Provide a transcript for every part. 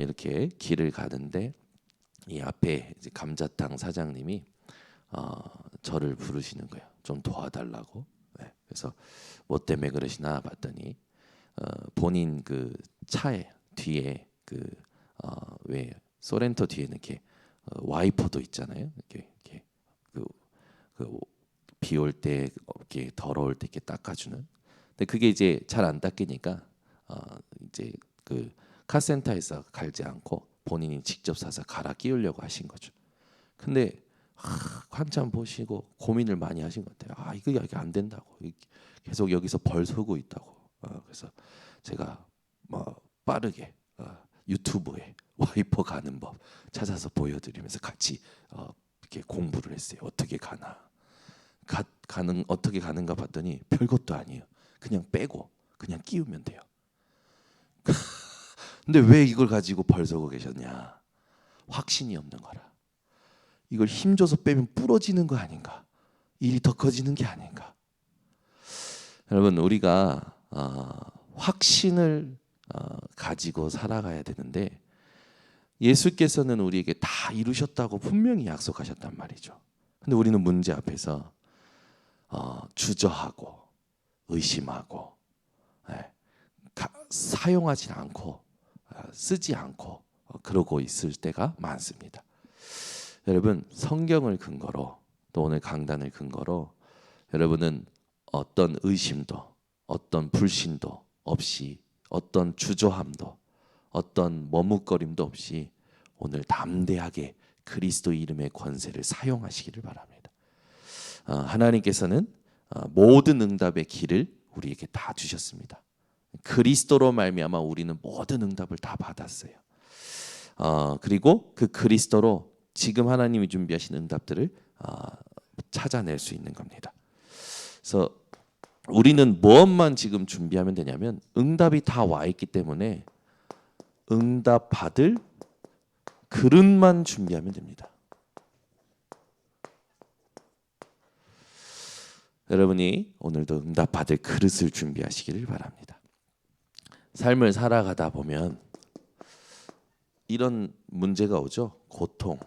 이렇게 길을 가는데 이 앞에 이제 감자탕 사장님이 저를 부르시는 거예요. 좀 도와달라고. 네, 그래서 뭐 때문에 그러시나 봤더니 본인 그 차에 뒤에 그 왜 소렌토 뒤에는 이렇게 와이퍼도 있잖아요. 이렇게 비 올 때 이렇게 더러울 때 이렇게 닦아주는. 근데 그게 이제 잘 안 닦이니까 이제 그 카센터에서 갈지 않고 본인이 직접 사서 갈아 끼우려고 하신 거죠. 근데 한참 보시고 고민을 많이 하신 것 같아요. 이게 안 된다고. 계속 여기서 벌 서고 있다고. 그래서 제가 뭐 빠르게 유튜브에 와이퍼 가는 법 찾아서 보여드리면서 같이 이렇게 공부를 했어요. 어떻게 가나. 어떻게 가는가 봤더니 별것도 아니에요. 그냥 빼고 그냥 끼우면 돼요. 근데 왜 이걸 가지고 벌 서고 계셨냐? 확신이 없는 거라. 이걸 힘줘서 빼면 부러지는 거 아닌가? 일이 더 커지는 게 아닌가? 여러분, 우리가 확신을 가지고 살아가야 되는데 예수께서는 우리에게 다 이루셨다고 분명히 약속하셨단 말이죠. 근데 우리는 문제 앞에서 주저하고 의심하고 사용하지 않고 쓰지 않고 그러고 있을 때가 많습니다. 여러분, 성경을 근거로 또 오늘 강단을 근거로 여러분은 어떤 의심도 어떤 불신도 없이 어떤 주저함도 어떤 머뭇거림도 없이 오늘 담대하게 그리스도 이름의 권세를 사용하시기를 바랍니다. 하나님께서는 모든 응답의 길을 우리에게 다 주셨습니다. 그리스도로 말미암아 우리는 모든 응답을 다 받았어요. 그리고 그 그리스도로 지금 하나님이 준비하신 응답들을 찾아낼 수 있는 겁니다. 그래서 우리는 무엇만 지금 준비하면 되냐면 응답이 다 와 있기 때문에 응답 받을 그릇만 준비하면 됩니다. 여러분이 오늘도 응답 받을 그릇을 준비하시기를 바랍니다. 삶을 살아가다 보면 이런 문제가 오죠. 고통.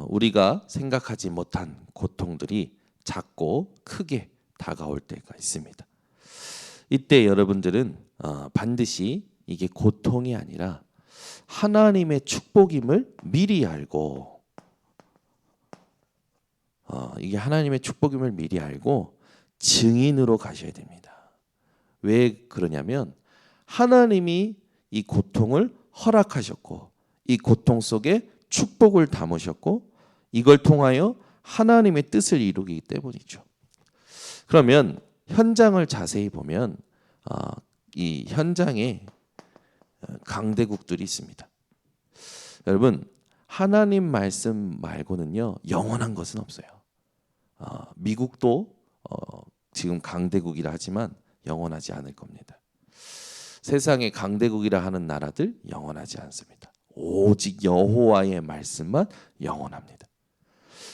우리가 생각하지 못한 고통들이 작고 크게 다가올 때가 있습니다. 이때 여러분들은 반드시 이게 고통이 아니라 하나님의 축복임을 미리 알고 이게 하나님의 축복임을 미리 알고 증인으로 가셔야 됩니다. 왜 그러냐면 하나님이 이 고통을 허락하셨고 이 고통 속에 축복을 담으셨고 이걸 통하여 하나님의 뜻을 이루기 때문이죠. 그러면 현장을 자세히 보면 이 현장에 강대국들이 있습니다. 여러분, 하나님 말씀 말고는요 영원한 것은 없어요. 미국도 지금 강대국이라 하지만 영원하지 않을 겁니다. 세상에 강대국이라 하는 나라들 영원하지 않습니다. 오직 여호와의 말씀만 영원합니다.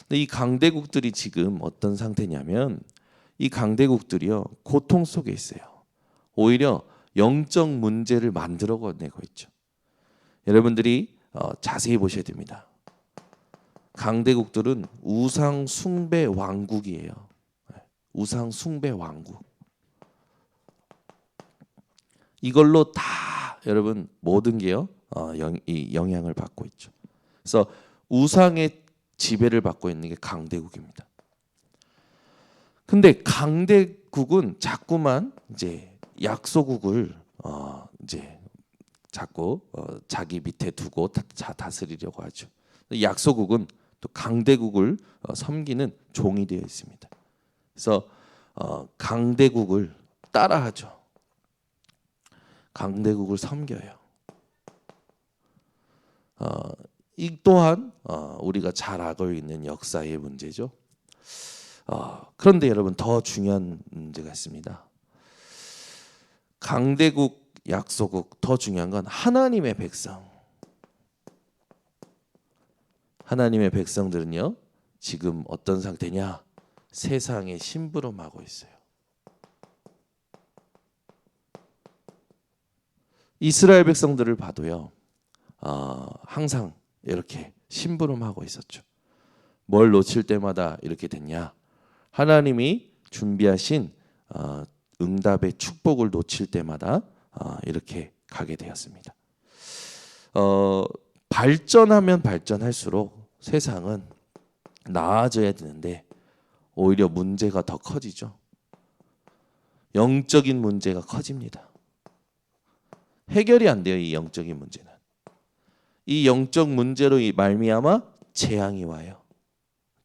근데 이 강대국들이 지금 어떤 상태냐면 이 강대국들이요 고통 속에 있어요. 오히려 영적 문제를 만들어내고 있죠. 여러분들이 자세히 보셔야 됩니다. 강대국들은 우상 숭배 왕국이에요. 우상 숭배 왕국. 이걸로 다 여러분 모든 게요 이 영향을 받고 있죠. 그래서 우상의 지배를 받고 있는 게 강대국입니다. 근데 강대국은 자꾸만 이제 약소국을 이제 자꾸 자기 밑에 두고 다스리려고 하죠. 약소국은 또 강대국을 섬기는 종이 되어 있습니다. 그래서 강대국을 따라하죠. 강대국을 섬겨요. 이 또한 우리가 잘 알고 있는 역사의 문제죠. 그런데 여러분 더 중요한 문제가 있습니다. 강대국, 약소국 더 중요한 건 하나님의 백성. 하나님의 백성들은요 지금 어떤 상태냐? 세상에 심부름하고 있어요. 이스라엘 백성들을 봐도요. 항상 이렇게 심부름하고 있었죠. 뭘 놓칠 때마다 이렇게 됐냐? 하나님이 준비하신 응답의 축복을 놓칠 때마다 이렇게 가게 되었습니다. 발전하면 발전할수록 세상은 나아져야 되는데 오히려 문제가 더 커지죠. 영적인 문제가 커집니다. 해결이 안 돼요. 이 영적인 문제는. 이 영적 문제로 말미암아 재앙이 와요.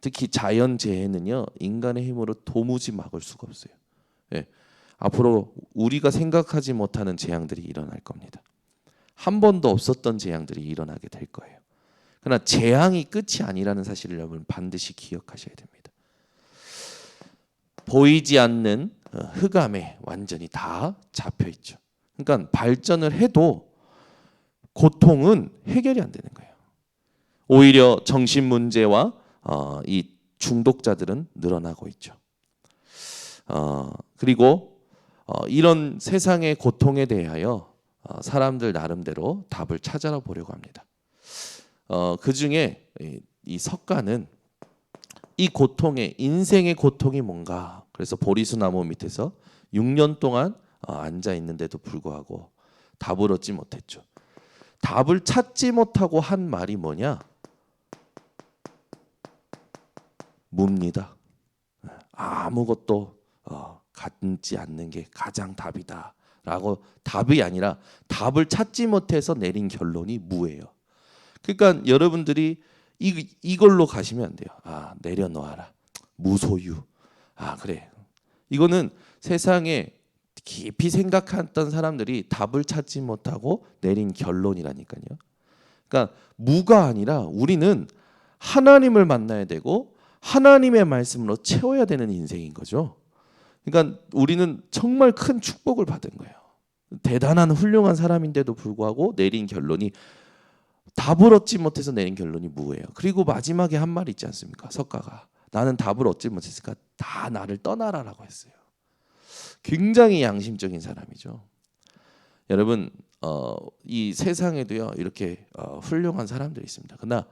특히 자연재해는요, 인간의 힘으로 도무지 막을 수가 없어요. 예. 앞으로 우리가 생각하지 못하는 재앙들이 일어날 겁니다. 한 번도 없었던 재앙들이 일어나게 될 거예요. 그러나 재앙이 끝이 아니라는 사실을 여러분 반드시 기억하셔야 됩니다. 보이지 않는 흑암에 완전히 다 잡혀 있죠. 그러니까 발전을 해도 고통은 해결이 안 되는 거예요. 오히려 정신 문제와 이 중독자들은 늘어나고 있죠. 그리고 이런 세상의 고통에 대하여 사람들 나름대로 답을 찾아 보려고 합니다. 그 중에 이 석가는 이 고통의 인생의 고통이 뭔가, 그래서 보리수 나무 밑에서 6년 동안 앉아 있는데도 불구하고 답을 얻지 못했죠. 답을 찾지 못하고 한 말이 뭐냐? 뭡니다. 아무것도 갖지 않는 게 가장 답이다 라고, 답이 아니라 답을 찾지 못해서 내린 결론이 무예요. 그러니까 여러분들이 이걸로 가시면 안 돼요. 내려놓아라. 무소유. 그래. 이거는 세상에 깊이 생각했던 사람들이 답을 찾지 못하고 내린 결론이라니까요. 그러니까 무가 아니라 우리는 하나님을 만나야 되고 하나님의 말씀으로 채워야 되는 인생인 거죠. 그러니까 우리는 정말 큰 축복을 받은 거예요. 대단한 훌륭한 사람인데도 불구하고 내린 결론이, 답을 얻지 못해서 내린 결론이 무예요. 그리고 마지막에 한 말이 있지 않습니까? 석가가 나는 답을 얻지 못했으니까 다 나를 떠나라라고 했어요. 굉장히 양심적인 사람이죠. 여러분, 이 세상에도요 이렇게 훌륭한 사람들이 있습니다. 그러나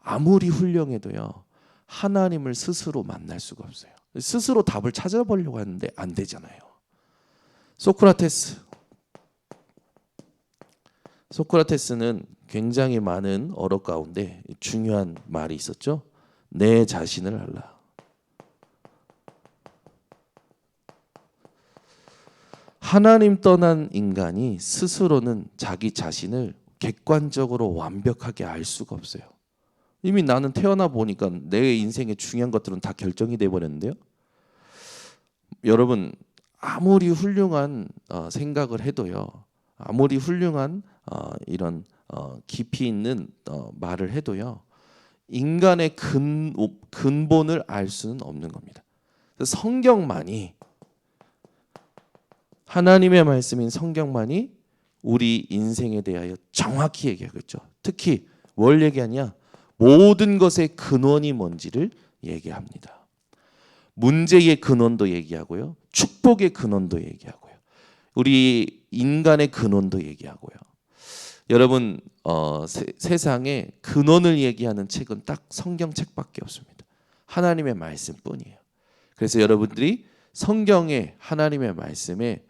아무리 훌륭해도요 하나님을 스스로 만날 수가 없어요. 스스로 답을 찾아보려고 하는데 안 되잖아요. 소크라테스는 굉장히 많은 어록 가운데 중요한 말이 있었죠. 내 자신을 알라. 하나님 떠난 인간이 스스로는 자기 자신을 객관적으로 완벽하게 알 수가 없어요. 이미 나는 태어나 보니까 내 인생의 중요한 것들은 다 결정이 돼 버렸는데요. 여러분, 아무리 훌륭한 생각을 해도요, 아무리 훌륭한 이런 깊이 있는 말을 해도요, 인간의 근본을 알 수는 없는 겁니다. 성경만이, 하나님의 말씀인 성경만이 우리 인생에 대하여 정확히 얘기하고 있죠. 특히 뭘 얘기하냐? 모든 것의 근원이 뭔지를 얘기합니다. 문제의 근원도 얘기하고요, 축복의 근원도 얘기하고요, 우리 인간의 근원도 얘기하고요. 여러분, 세상에 근원을 얘기하는 책은 딱 성경책밖에 없습니다. 하나님의 말씀뿐이에요. 그래서 여러분들이 성경에, 하나님의 말씀에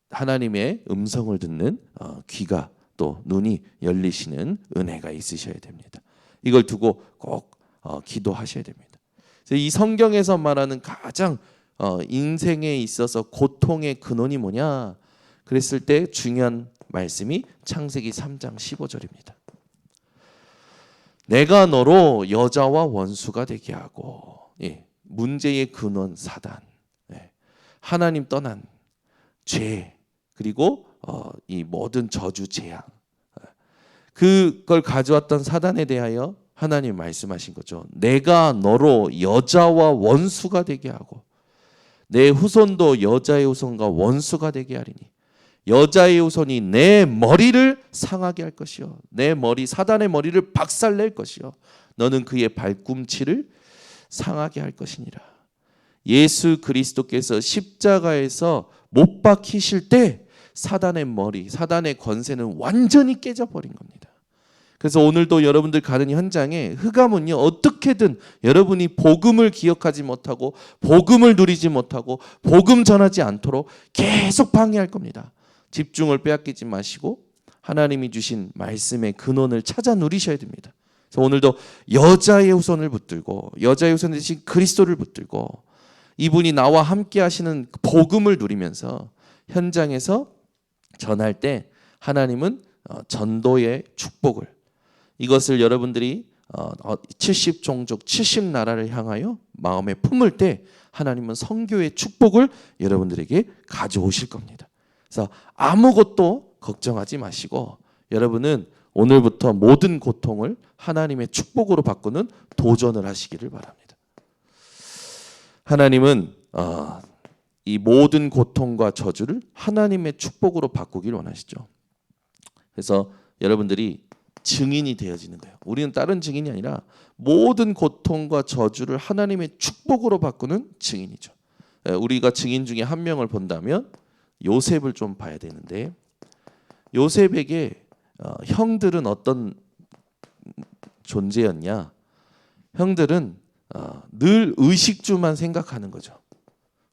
하나님의 음성을 듣는 귀가 또 눈이 열리시는 은혜가 있으셔야 됩니다. 이걸 두고 꼭 기도하셔야 됩니다. 이 성경에서 말하는 가장 인생에 있어서 고통의 근원이 뭐냐? 그랬을 때 중요한 말씀이 창세기 3장 15절입니다. 내가 너로 여자와 원수가 되게 하고, 문제의 근원 사단, 하나님 떠난 죄, 그리고 이 모든 저주 재앙, 그걸 가져왔던 사단에 대하여 하나님 말씀하신 거죠. 내가 너로 여자와 원수가 되게 하고 내 후손도 여자의 후손과 원수가 되게 하리니 여자의 후손이 내 머리를 상하게 할 것이요 내 머리, 사단의 머리를 박살낼 것이요 너는 그의 발꿈치를 상하게 할 것이니라. 예수 그리스도께서 십자가에서 못 박히실 때 사단의 머리, 사단의 권세는 완전히 깨져버린 겁니다. 그래서 오늘도 여러분들 가는 현장에 흑암은요, 어떻게든 여러분이 복음을 기억하지 못하고 복음을 누리지 못하고 복음 전하지 않도록 계속 방해할 겁니다. 집중을 빼앗기지 마시고 하나님이 주신 말씀의 근원을 찾아 누리셔야 됩니다. 그래서 오늘도 여자의 후손을 붙들고 여자의 후손 대신 그리스도를 붙들고 이분이 나와 함께 하시는 복음을 누리면서 현장에서 전할 때 하나님은 전도의 축복을, 이것을 여러분들이 70종족 70나라를 향하여 마음에 품을 때 하나님은 선교의 축복을 여러분들에게 가져오실 겁니다. 그래서 아무것도 걱정하지 마시고 여러분은 오늘부터 모든 고통을 하나님의 축복으로 바꾸는 도전을 하시기를 바랍니다. 하나님은 이 모든 고통과 저주를 하나님의 축복으로 바꾸길 원하시죠. 그래서 여러분들이 증인이 되어지는 거예요. 우리는 다른 증인이 아니라 모든 고통과 저주를 하나님의 축복으로 바꾸는 증인이죠. 우리가 증인 중에 한 명을 본다면 요셉을 좀 봐야 되는데, 요셉에게 형들은 어떤 존재였냐? 형들은 늘 의식주만 생각하는 거죠.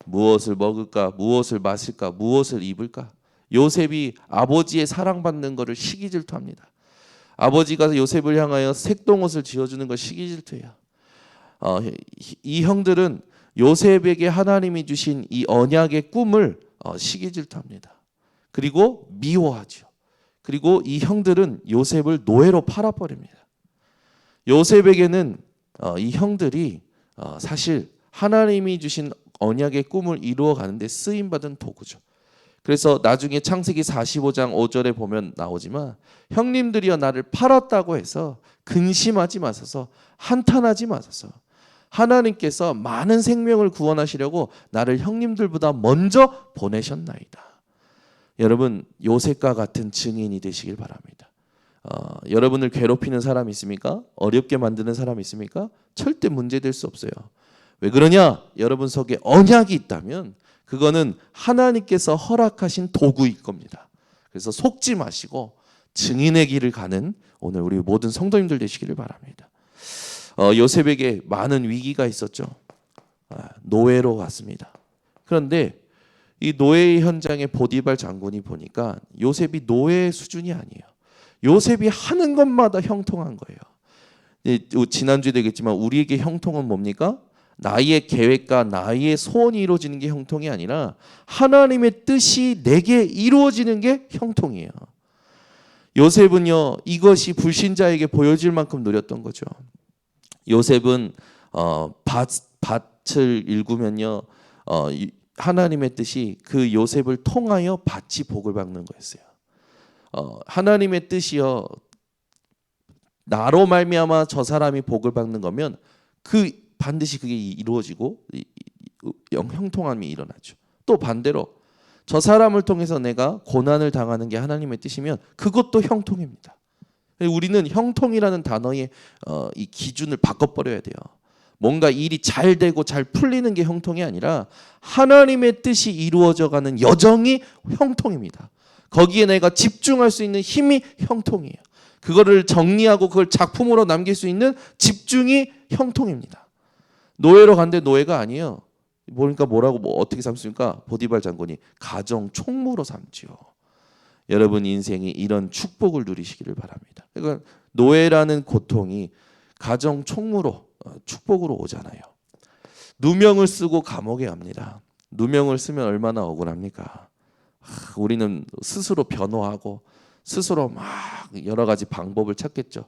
무엇을 먹을까, 무엇을 마실까, 무엇을 입을까. 요셉이 아버지의 사랑받는 것을 시기질투합니다. 아버지가 요셉을 향하여 색동옷을 지어주는 걸 시기질투해요. 이 형들은 요셉에게 하나님이 주신 이 언약의 꿈을 시기질투합니다. 그리고 미워하죠. 그리고 이 형들은 요셉을 노예로 팔아버립니다. 요셉에게는 이 형들이 사실 하나님이 주신 언약의 꿈을 이루어가는데 쓰임받은 도구죠. 그래서 나중에 창세기 45장 5절에 보면 나오지만 형님들이여 나를 팔았다고 해서 근심하지 마소서, 한탄하지 마소서. 하나님께서 많은 생명을 구원하시려고 나를 형님들보다 먼저 보내셨나이다. 여러분, 요셉과 같은 증인이 되시길 바랍니다. 여러분을 괴롭히는 사람 있습니까? 어렵게 만드는 사람 있습니까? 절대 문제될 수 없어요. 왜 그러냐? 여러분 속에 언약이 있다면 그거는 하나님께서 허락하신 도구일 겁니다. 그래서 속지 마시고 증인의 길을 가는 오늘 우리 모든 성도님들 되시기를 바랍니다. 요셉에게 많은 위기가 있었죠. 노예로 갔습니다. 그런데 이 노예의 현장에 보디발 장군이 보니까 요셉이 노예의 수준이 아니에요. 요셉이 하는 것마다 형통한 거예요. 지난주에 되겠지만 우리에게 형통은 뭡니까? 나의 계획과 나의 소원이 이루어지는 게 형통이 아니라 하나님의 뜻이 내게 이루어지는 게 형통이에요. 요셉은요, 이것이 불신자에게 보여질 만큼 누렸던 거죠. 요셉은 밭을 일구면요, 하나님의 뜻이 그 요셉을 통하여 밭이 복을 받는 거였어요. 하나님의 뜻이요, 나로 말미암아 저 사람이 복을 받는 거면 반드시 그게 이루어지고 형통함이 일어나죠. 또 반대로 저 사람을 통해서 내가 고난을 당하는 게 하나님의 뜻이면 그것도 형통입니다. 우리는 형통이라는 단어의 이 기준을 바꿔버려야 돼요. 뭔가 일이 잘 되고 잘 풀리는 게 형통이 아니라 하나님의 뜻이 이루어져가는 여정이 형통입니다. 거기에 내가 집중할 수 있는 힘이 형통이에요. 그거를 정리하고 그걸 작품으로 남길 수 있는 집중이 형통입니다. 노예로 간데 노예가 아니에요. 그러니까 뭐라고 어떻게 삼습니까? 보디발 장군이 가정 총무로 삼지요. 여러분 인생이 이런 축복을 누리시기를 바랍니다. 그러니까 노예라는 고통이 가정 총무로 축복으로 오잖아요. 누명을 쓰고 감옥에 갑니다. 누명을 쓰면 얼마나 억울합니까? 우리는 스스로 변호하고 스스로 막 여러 가지 방법을 찾겠죠.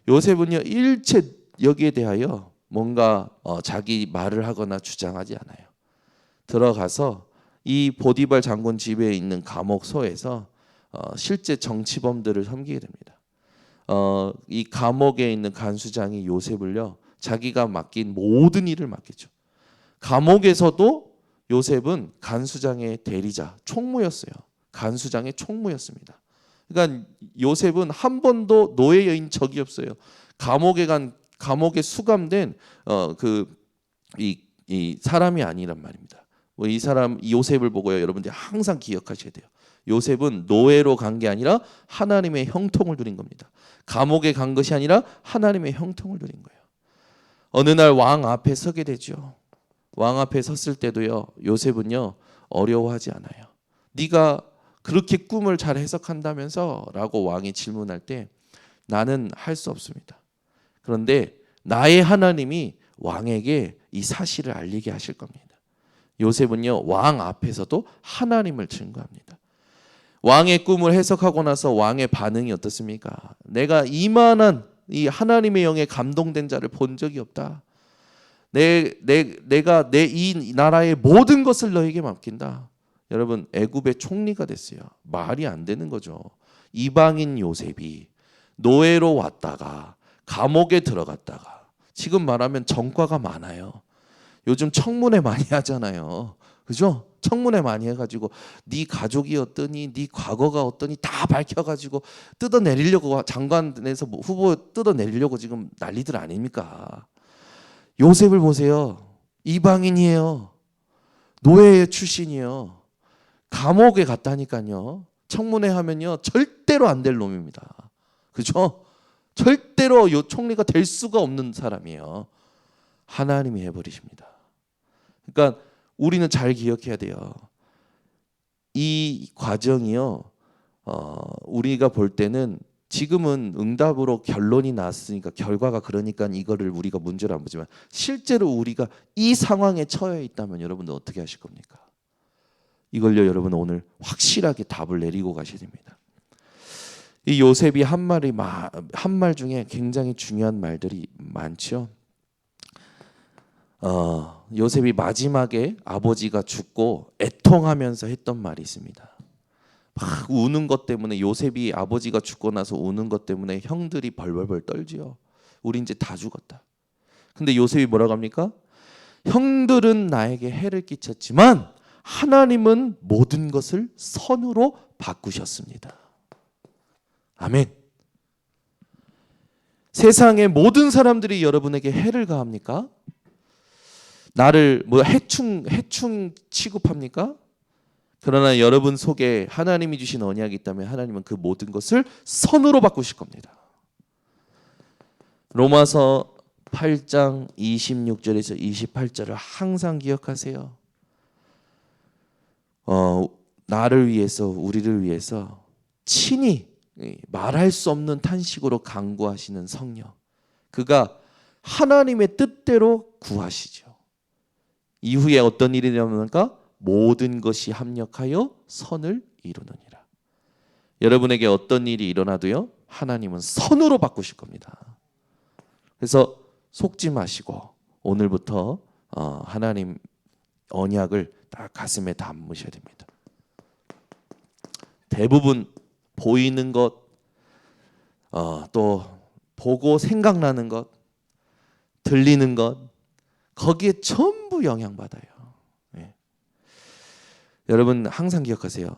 요셉은요, 일체 여기에 대하여 뭔가 자기 말을 하거나 주장하지 않아요. 들어가서 이 보디발 장군 집에 있는 감옥소에서 실제 정치범들을 섬기게 됩니다. 이 감옥에 있는 간수장이 요셉을요, 자기가 맡긴 모든 일을 맡기죠. 감옥에서도 요셉은 간수장의 대리자, 총무였어요. 간수장의 총무였습니다. 그러니까 요셉은 한 번도 노예인 적이 없어요. 감옥에 수감된 이 사람이 아니란 말입니다. 이 사람 이 요셉을 보고요, 여러분들이 항상 기억하셔야 돼요. 요셉은 노예로 간 게 아니라 하나님의 형통을 누린 겁니다. 감옥에 간 것이 아니라 하나님의 형통을 누린 거예요. 어느 날 왕 앞에 서게 되죠. 왕 앞에 섰을 때도요, 요셉은요 어려워하지 않아요. 네가 그렇게 꿈을 잘 해석한다면서? 라고 왕이 질문할 때 나는 할 수 없습니다. 그런데 나의 하나님이 왕에게 이 사실을 알리게 하실 겁니다. 요셉은요 왕 앞에서도 하나님을 증거합니다. 왕의 꿈을 해석하고 나서 왕의 반응이 어떻습니까? 내가 이만한 이 하나님의 영에 감동된 자를 본 적이 없다. 내가 내 이 나라의 모든 것을 너에게 맡긴다. 여러분, 애굽의 총리가 됐어요. 말이 안 되는 거죠. 이방인 요셉이 노예로 왔다가 감옥에 들어갔다가, 지금 말하면 전과가 많아요. 요즘 청문회 많이 하잖아요. 그죠? 청문회 많이 해가지고 네 가족이 어떠니, 네 과거가 어떠니 다 밝혀가지고 뜯어내리려고, 장관에서 후보 뜯어내리려고 지금 난리들 아닙니까? 요셉을 보세요. 이방인이에요. 노예 출신이에요. 감옥에 갔다니까요. 청문회 하면요 절대로 안 될 놈입니다. 그죠? 절대로 요 총리가 될 수가 없는 사람이에요. 하나님이 해버리십니다. 그러니까 우리는 잘 기억해야 돼요. 이 과정이요, 우리가 볼 때는 지금은 응답으로 결론이 났으니까, 결과가 그러니까 이거를 우리가 문제로 안 보지만, 실제로 우리가 이 상황에 처해 있다면 여러분들 어떻게 하실 겁니까? 이걸요 여러분 오늘 확실하게 답을 내리고 가셔야 됩니다. 이 요셉이 한 말 중에 굉장히 중요한 말들이 많죠. 요셉이 마지막에 아버지가 죽고 애통하면서 했던 말이 있습니다. 막 우는 것 때문에, 요셉이 아버지가 죽고 나서 우는 것 때문에 형들이 벌벌벌 떨지요. 우리 이제 다 죽었다. 근데 요셉이 뭐라고 합니까? 형들은 나에게 해를 끼쳤지만 하나님은 모든 것을 선으로 바꾸셨습니다. 아멘. 세상의 모든 사람들이 여러분에게 해를 가합니까? 나를 해충 취급합니까? 그러나 여러분 속에 하나님이 주신 언약이 있다면 하나님은 그 모든 것을 선으로 바꾸실 겁니다. 로마서 8장 26절에서 28절을 항상 기억하세요. 나를 위해서, 우리를 위해서 친히 말할 수 없는 탄식으로 간구하시는 성령, 그가 하나님의 뜻대로 구하시죠. 이후에 어떤 일이 일어납니까? 모든 것이 합력하여 선을 이루느니라. 여러분에게 어떤 일이 일어나도요 하나님은 선으로 바꾸실 겁니다. 그래서 속지 마시고 오늘부터 하나님 언약을 딱 가슴에 담으셔야 됩니다. 대부분 보이는 것, 또 보고 생각나는 것, 들리는 것, 거기에 전부 영향받아요. 네. 여러분 항상 기억하세요.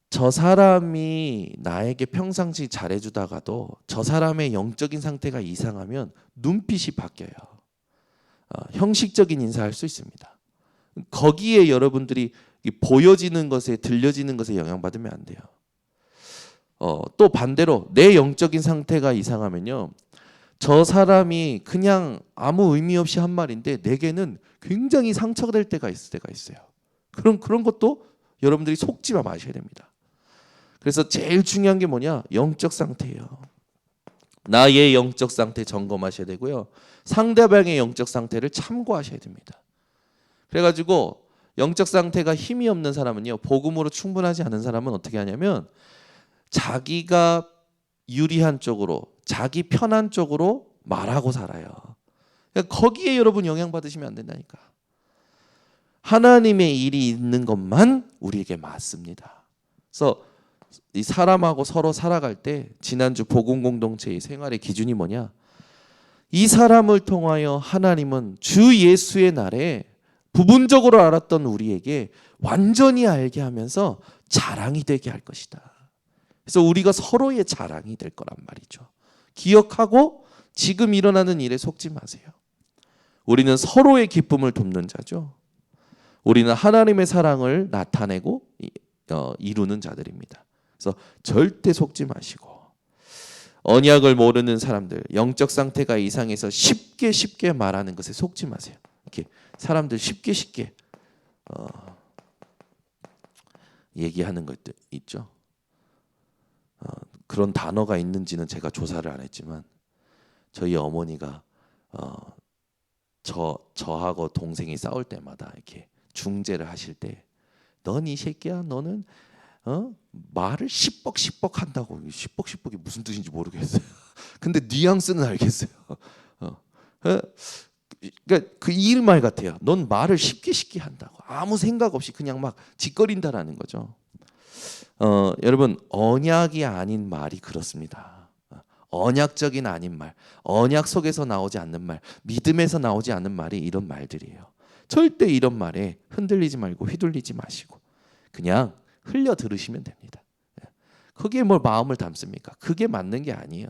저 사람이 나에게 평상시 잘해주다가도 저 사람의 영적인 상태가 이상하면 눈빛이 바뀌어요. 형식적인 인사할 수 있습니다. 거기에 여러분들이 보여지는 것에, 들려지는 것에 영향받으면 안 돼요. 또 반대로 내 영적인 상태가 이상하면요, 저 사람이 그냥 아무 의미 없이 한 말인데 내게는 굉장히 상처될 때가 있어요. 그런 것도 여러분들이 속지 마셔야 됩니다. 그래서 제일 중요한 게 뭐냐? 영적 상태예요. 나의 영적 상태 점검하셔야 되고요, 상대방의 영적 상태를 참고하셔야 됩니다. 그래가지고 영적 상태가 힘이 없는 사람은요, 복음으로 충분하지 않은 사람은 어떻게 하냐면 자기가 유리한 쪽으로, 자기 편한 쪽으로 말하고 살아요. 그러니까 거기에 여러분 영향받으시면 안 된다니까. 하나님의 일이 있는 것만 우리에게 맞습니다. 그래서 이 사람하고 서로 살아갈 때, 지난주 복음 공동체의 생활의 기준이 뭐냐? 이 사람을 통하여 하나님은 주 예수의 날에 부분적으로 알았던 우리에게 완전히 알게 하면서 자랑이 되게 할 것이다. 그래서 우리가 서로의 자랑이 될 거란 말이죠. 기억하고 지금 일어나는 일에 속지 마세요. 우리는 서로의 기쁨을 돕는 자죠. 우리는 하나님의 사랑을 나타내고 이루는 자들입니다. 그래서 절대 속지 마시고, 언약을 모르는 사람들, 영적 상태가 이상해서 쉽게 말하는 것에 속지 마세요. 이렇게 사람들 쉽게 얘기하는 것들 있죠. 그런 단어가 있는지는 제가 조사를 안 했지만 저희 어머니가 저하고 동생이 싸울 때마다 이렇게 중재를 하실 때, 넌 이 새끼야, 너는 말을 시뻑시뻑 한다고. 시뻑시뻑이 무슨 뜻인지 모르겠어요. 근데 뉘앙스는 알겠어요. 그러니까 그 일 말 같아요. 넌 말을 쉽게 한다고. 아무 생각 없이 그냥 막 짓거린다라는 거죠. 여러분, 언약이 아닌 말이 그렇습니다. 언약적인 아닌 말, 언약 속에서 나오지 않는 말, 믿음에서 나오지 않는 말이 이런 말들이에요. 절대 이런 말에 흔들리지 말고 휘둘리지 마시고 그냥 흘려 들으시면 됩니다. 거기에 뭘 마음을 담습니까? 그게 맞는 게 아니에요.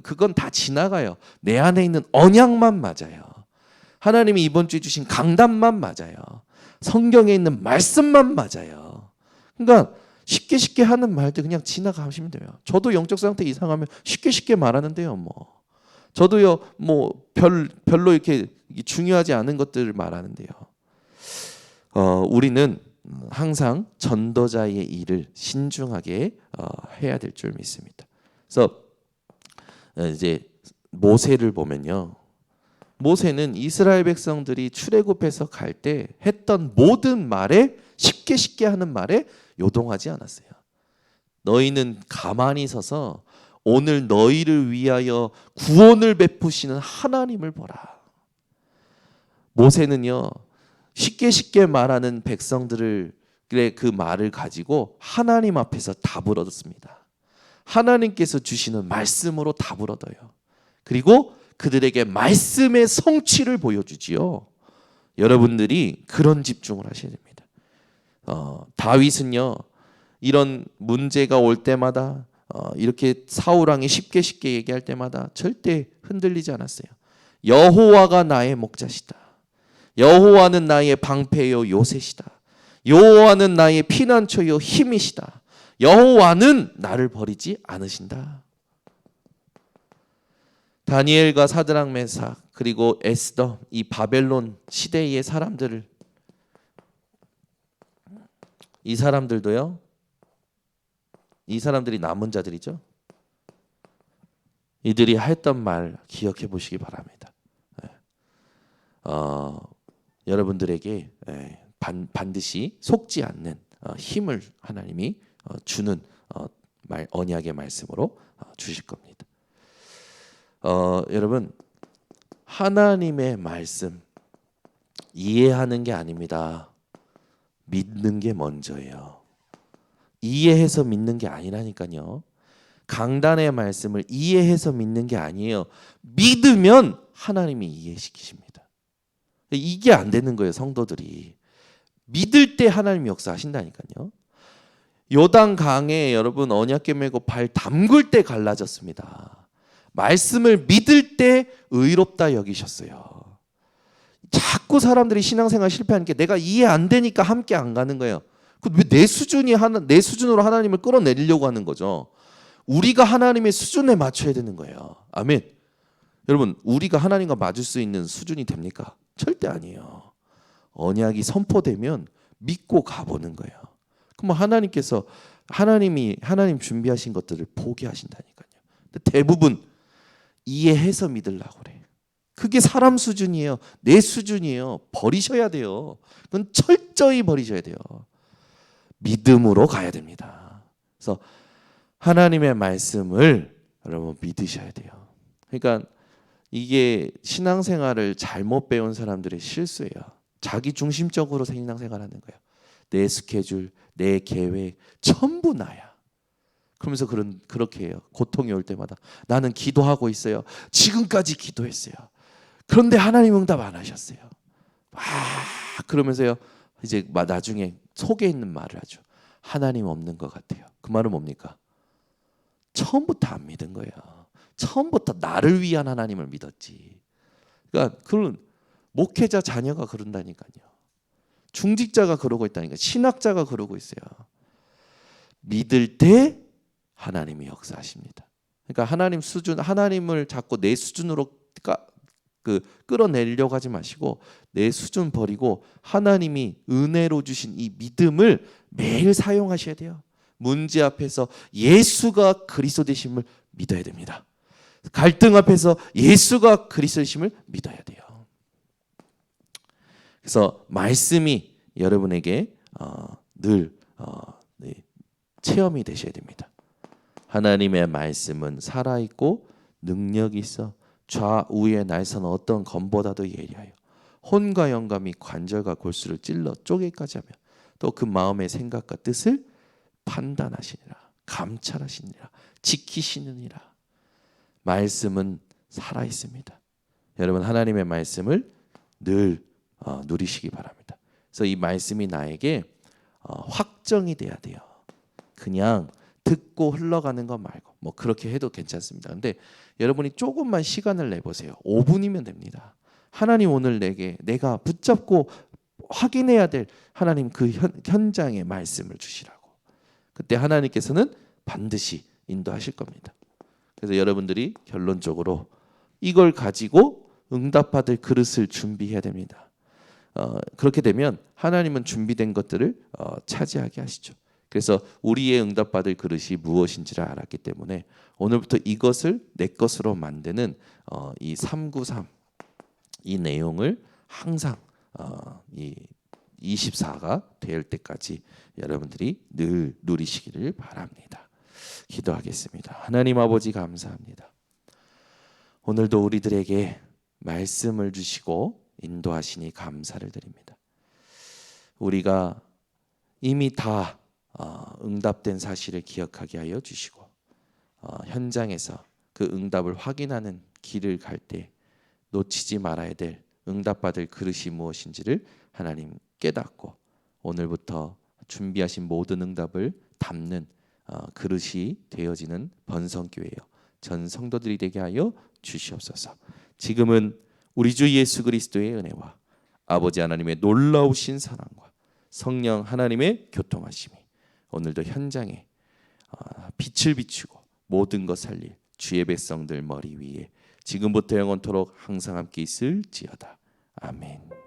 그건 다 지나가요. 내 안에 있는 언약만 맞아요. 하나님이 이번 주에 주신 강단만 맞아요. 성경에 있는 말씀만 맞아요. 그러니까 쉽게 하는 말들 그냥 지나가시면 돼요. 저도 영적 상태 이상하면 쉽게 말하는데요. 뭐 저도요, 뭐 별로 이렇게 중요하지 않은 것들을 말하는데요. 우리는 항상 전도자의 일을 신중하게 해야 될 줄 믿습니다. 그래서 이제 모세를 보면요, 모세는 이스라엘 백성들이 출애굽해서 갈 때 했던 모든 말에 쉽게 하는 말에 요동하지 않았어요. 너희는 가만히 서서 오늘 너희를 위하여 구원을 베푸시는 하나님을 보라. 모세는요, 쉽게 말하는 백성들의 그 말을 가지고 하나님 앞에서 답을 얻었습니다. 하나님께서 주시는 말씀으로 답을 얻어요. 그리고 그들에게 말씀의 성취를 보여주지요. 여러분들이 그런 집중을 하셔야 됩니다. 다윗은요, 이런 문제가 올 때마다 이렇게 사울 왕이 쉽게 얘기할 때마다 절대 흔들리지 않았어요. 여호와가 나의 목자시다. 여호와는 나의 방패요 요새시다. 여호와는 나의 피난처요 힘이시다. 여호와는 나를 버리지 않으신다. 다니엘과 사드락 메삭 그리고 에스더, 이 바벨론 시대의 사람들을, 이 사람들도요, 이 사람들이 남은 자들이죠. 이들이 했던 말 기억해 보시기 바랍니다. 여러분들에게 반드시 속지 않는 힘을 하나님이 주는 언약의 말씀으로 주실 겁니다. 여러분, 하나님의 말씀 이해하는 게 아닙니다. 믿는 게 먼저예요. 이해해서 믿는 게 아니라니까요. 강단의 말씀을 이해해서 믿는 게 아니에요. 믿으면 하나님이 이해시키십니다. 이게 안 되는 거예요, 성도들이. 믿을 때 하나님 역사하신다니까요. 요단강에 여러분 언약궤 메고 발 담글 때 갈라졌습니다. 말씀을 믿을 때 의롭다 여기셨어요. 자꾸 사람들이 신앙생활 실패하는 게 내가 이해 안 되니까 함께 안 가는 거예요. 왜 내 수준으로 하나님을 끌어내리려고 하는 거죠. 우리가 하나님의 수준에 맞춰야 되는 거예요. 아멘. 여러분, 우리가 하나님과 맞을 수 있는 수준이 됩니까? 절대 아니에요. 언약이 선포되면 믿고 가보는 거예요. 그럼 하나님께서 하나님 준비하신 것들을 포기하신다니까요. 근데 대부분 이해해서 믿으려고 그래. 그게 사람 수준이에요. 내 수준이에요. 버리셔야 돼요. 그건 철저히 버리셔야 돼요. 믿음으로 가야 됩니다. 그래서 하나님의 말씀을 여러분 믿으셔야 돼요. 그러니까 이게 신앙생활을 잘못 배운 사람들의 실수예요. 자기 중심적으로 신앙생활하는 거예요. 내 스케줄, 내 계획 전부 나야. 그러면서 그렇게 해요. 고통이 올 때마다 나는 기도하고 있어요. 지금까지 기도했어요. 그런데 하나님 응답 안 하셨어요. 그러면서요, 이제 나중에 속에 있는 말을 하죠. 하나님 없는 것 같아요. 그 말은 뭡니까? 처음부터 안 믿은 거예요. 처음부터 나를 위한 하나님을 믿었지. 그러니까 그런 목회자 자녀가 그런다니까요. 중직자가 그러고 있다니까. 신학자가 그러고 있어요. 믿을 때 하나님이 역사하십니다. 그러니까 하나님 수준, 하나님을 자꾸 내 수준으로 끌어내려고 하지 마시고 내 수준 버리고 하나님이 은혜로 주신 이 믿음을 매일 사용하셔야 돼요. 문제 앞에서 예수가 그리스도 되심을 믿어야 됩니다. 갈등 앞에서 예수가 그리스도 되심을 믿어야 돼요. 그래서 말씀이 여러분에게 늘 체험이 되셔야 됩니다. 하나님의 말씀은 살아있고 능력이 있어 좌우의 날선 어떤 검보다도 예리하여 혼과 영감이 관절과 골수를 찔러 쪼개기까지 하며 또 그 마음의 생각과 뜻을 판단하시니라, 감찰하시니라, 지키시느니라. 말씀은 살아있습니다. 여러분 하나님의 말씀을 늘 누리시기 바랍니다. 그래서 이 말씀이 나에게 확정이 돼야 돼요. 그냥 듣고 흘러가는 거 말고 뭐 그렇게 해도 괜찮습니다. 근데 여러분이 조금만 시간을 내보세요. 5분이면 됩니다. 하나님 오늘 내가 붙잡고 확인해야 될 하나님 그 현장의 말씀을 주시라고. 그때 하나님께서는 반드시 인도하실 겁니다. 그래서 여러분들이 결론적으로 이걸 가지고 응답받을 그릇을 준비해야 됩니다. 그렇게 되면 하나님은 준비된 것들을 차지하게 하시죠. 그래서 우리의 응답받을 그릇이 무엇인지를 알았기 때문에 오늘부터 이것을 내 것으로 만드는 이 393 이 내용을 항상 이 24가 될 때까지 여러분들이 늘 누리시기를 바랍니다. 기도하겠습니다. 하나님 아버지 감사합니다. 오늘도 우리들에게 말씀을 주시고 인도하시니 감사를 드립니다. 우리가 이미 다 응답된 사실을 기억하게 하여 주시고 현장에서 그 응답을 확인하는 길을 갈 때 놓치지 말아야 될 응답받을 그릇이 무엇인지를 하나님 깨닫고 오늘부터 준비하신 모든 응답을 담는 그릇이 되어지는 번성교회요 전 성도들이 되게 하여 주시옵소서. 지금은 우리 주 예수 그리스도의 은혜와 아버지 하나님의 놀라우신 사랑과 성령 하나님의 교통하심이 오늘도 현장에 빛을 비추고 모든 것 살릴 주의 백성들 머리 위에 지금부터 영원토록 항상 함께 있을지어다. 아멘.